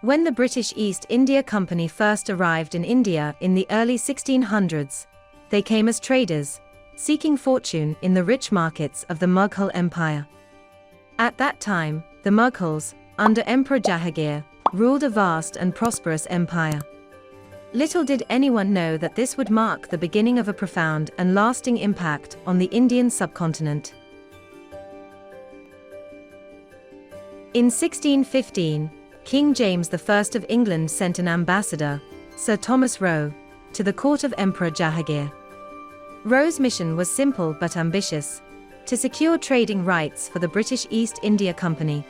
When the British East India Company first arrived in India in the early 1600s, they came as traders, seeking fortune in the rich markets of the Mughal Empire. At that time, the Mughals, under Emperor Jahangir, ruled a vast and prosperous empire. Little did anyone know that this would mark the beginning of a profound and lasting impact on the Indian subcontinent. In 1615, King James I of England sent an ambassador, Sir Thomas Roe, to the court of Emperor Jahangir. Roe's mission was simple but ambitious: to secure trading rights for the British East India Company.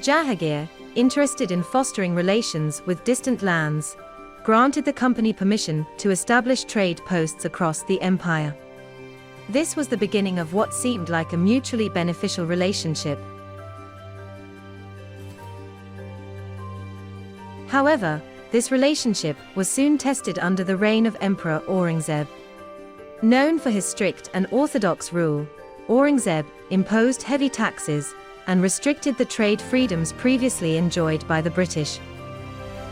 Jahangir, interested in fostering relations with distant lands, granted the company permission to establish trade posts across the empire. This was the beginning of what seemed like a mutually beneficial relationship. However, this relationship was soon tested under the reign of Emperor Aurangzeb. Known for his strict and orthodox rule, Aurangzeb imposed heavy taxes and restricted the trade freedoms previously enjoyed by the British.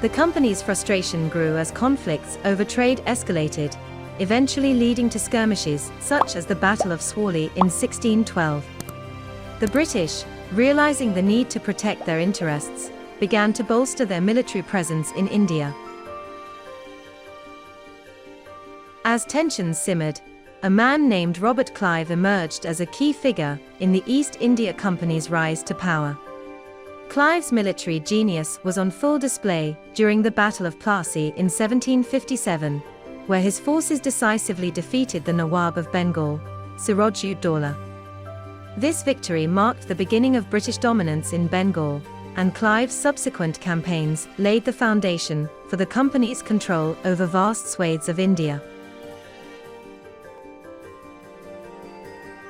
The company's frustration grew as conflicts over trade escalated, eventually leading to skirmishes such as the Battle of Swali in 1612. The British, realizing the need to protect their interests, began to bolster their military presence in India. As tensions simmered, a man named Robert Clive emerged as a key figure in the East India Company's rise to power. Clive's military genius was on full display during the Battle of Plassey in 1757, where his forces decisively defeated the Nawab of Bengal, Siraj-ud-Daula. This victory marked the beginning of British dominance in Bengal, and Clive's subsequent campaigns laid the foundation for the company's control over vast swathes of India.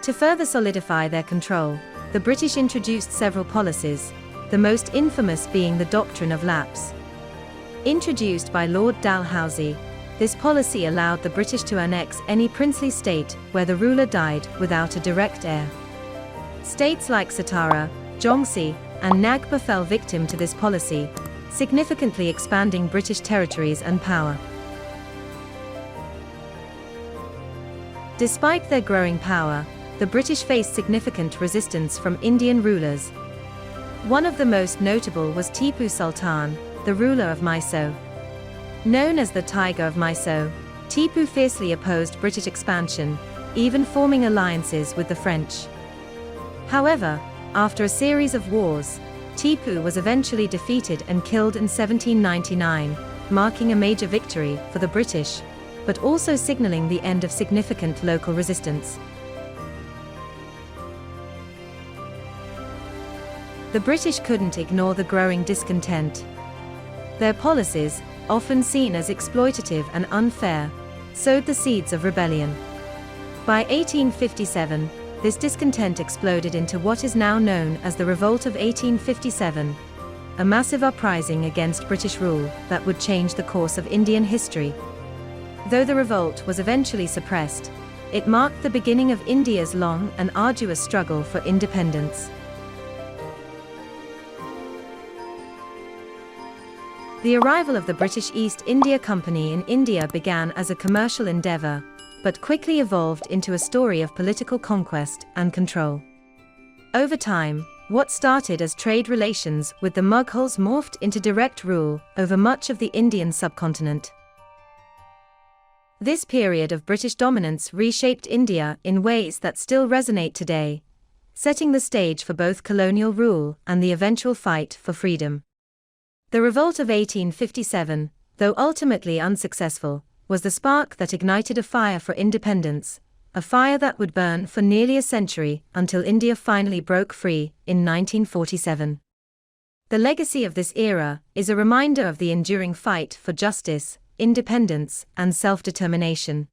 To further solidify their control, the British introduced several policies, the most infamous being the doctrine of lapse. Introduced by Lord Dalhousie, this policy allowed the British to annex any princely state where the ruler died without a direct heir. States like Satara, Jhansi, and Nagpur fell victim to this policy, significantly expanding British territories and power. Despite their growing power, the British faced significant resistance from Indian rulers. One of the most notable was Tipu Sultan, the ruler of Mysore. Known as the Tiger of Mysore, Tipu fiercely opposed British expansion, even forming alliances with the French. However, after a series of wars, Tipu was eventually defeated and killed in 1799, marking a major victory for the British, but also signaling the end of significant local resistance. The British couldn't ignore the growing discontent. Their policies, often seen as exploitative and unfair, sowed the seeds of rebellion. By 1857, this discontent exploded into what is now known as the Revolt of 1857, a massive uprising against British rule that would change the course of Indian history. Though the revolt was eventually suppressed, it marked the beginning of India's long and arduous struggle for independence. The arrival of the British East India Company in India began as a commercial endeavour, but quickly evolved into a story of political conquest and control. Over time, what started as trade relations with the Mughals morphed into direct rule over much of the Indian subcontinent. This period of British dominance reshaped India in ways that still resonate today, setting the stage for both colonial rule and the eventual fight for freedom. The Revolt of 1857, though ultimately unsuccessful, was the spark that ignited a fire for independence, a fire that would burn for nearly a century until India finally broke free in 1947. The legacy of this era is a reminder of the enduring fight for justice, independence, and self-determination.